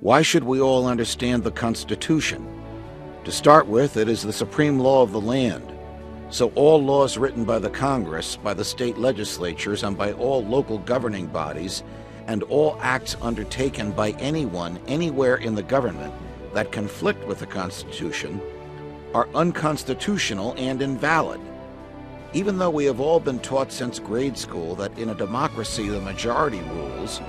Why should we all understand the Constitution? To start with, it is the supreme law of the land. So all laws written by the Congress, by the state legislatures, and by all local governing bodies, and all acts undertaken by anyone, anywhere in the government that conflict with the Constitution, are unconstitutional and invalid. Even though we have all been taught since grade school that in a democracy the majority rules,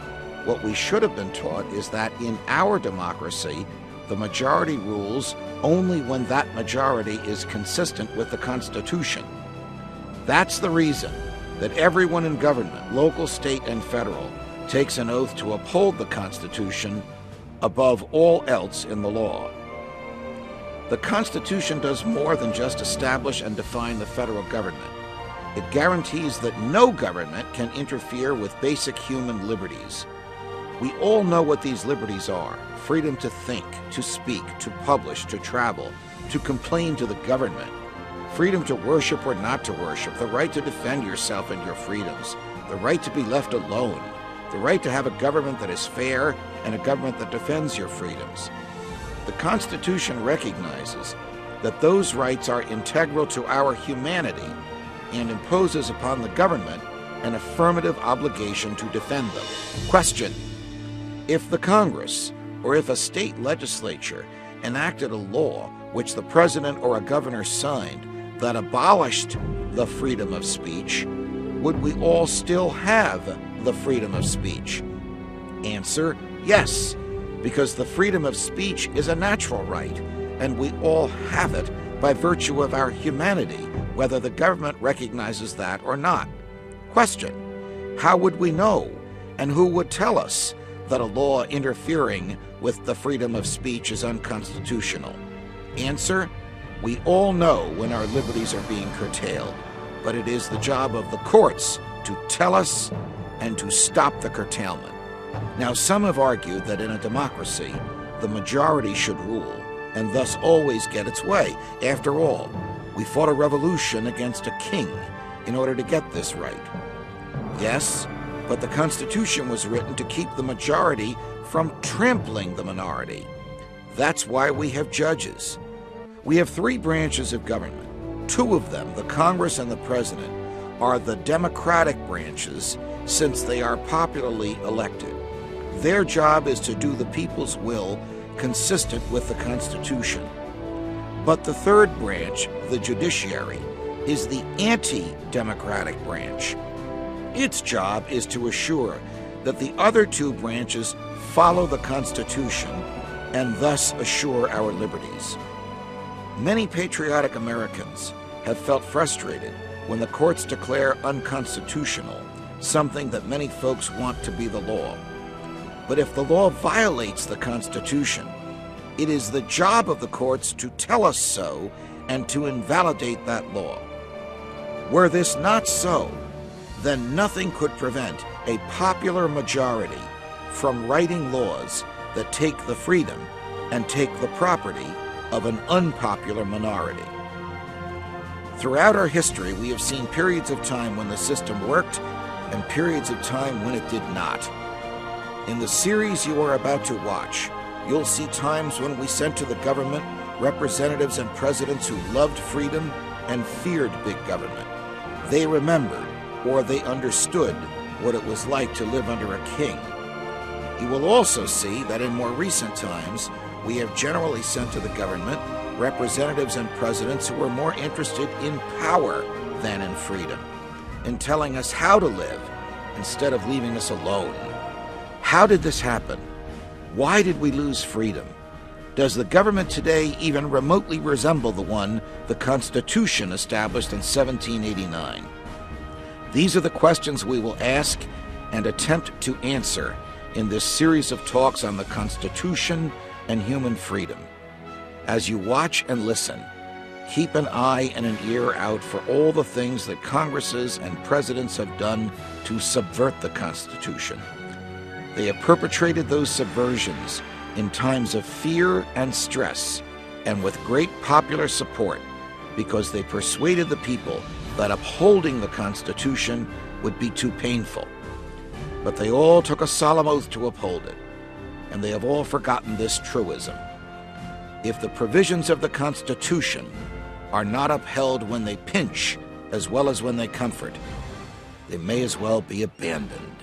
what we should have been taught is that in our democracy, the majority rules only when that majority is consistent with the Constitution. That's the reason that everyone in government, local, state, and federal, takes an oath to uphold the Constitution above all else in the law. The Constitution does more than just establish and define the federal government. It guarantees that no government can interfere with basic human liberties. We all know what these liberties are: freedom to think, to speak, to publish, to travel, to complain to the government, freedom to worship or not to worship, the right to defend yourself and your freedoms, the right to be left alone, the right to have a government that is fair and a government that defends your freedoms. The Constitution recognizes that those rights are integral to our humanity and imposes upon the government an affirmative obligation to defend them. Question: if the Congress or if a state legislature enacted a law which the president or a governor signed that abolished the freedom of speech, would we all still have the freedom of speech? Answer: yes, because the freedom of speech is a natural right, and we all have it by virtue of our humanity, whether the government recognizes that or not. Question: how would we know, and who would tell us, that a law interfering with the freedom of speech is unconstitutional? Answer: we all know when our liberties are being curtailed, but it is the job of the courts to tell us and to stop the curtailment. Now, some have argued that in a democracy, the majority should rule, and thus always get its way. After all, we fought a revolution against a king in order to get this right. Yes, but the Constitution was written to keep the majority from trampling the minority. That's why we have judges. We have three branches of government. Two of them, the Congress and the President, are the democratic branches since they are popularly elected. Their job is to do the people's will consistent with the Constitution. But the third branch, the judiciary, is the anti-democratic branch. Its job is to assure that the other two branches follow the Constitution and thus assure our liberties. Many patriotic Americans have felt frustrated when the courts declare unconstitutional something that many folks want to be the law. But if the law violates the Constitution, it is the job of the courts to tell us so and to invalidate that law. Were this not so, then nothing could prevent a popular majority from writing laws that take the freedom and take the property of an unpopular minority. Throughout our history, we have seen periods of time when the system worked and periods of time when it did not. In the series you are about to watch, you'll see times when we sent to the government representatives and presidents who loved freedom and feared big government. They remembered, or they understood, what it was like to live under a king. You will also see that in more recent times, we have generally sent to the government representatives and presidents who were more interested in power than in freedom, in telling us how to live instead of leaving us alone. How did this happen? Why did we lose freedom? Does the government today even remotely resemble the one the Constitution established in 1789? These are the questions we will ask and attempt to answer in this series of talks on the Constitution and human freedom. As you watch and listen, keep an eye and an ear out for all the things that Congresses and presidents have done to subvert the Constitution. They have perpetrated those subversions in times of fear and stress, and with great popular support, because they persuaded the people that upholding the Constitution would be too painful. But they all took a solemn oath to uphold it, and they have all forgotten this truism. If the provisions of the Constitution are not upheld when they pinch as well as when they comfort, they may as well be abandoned.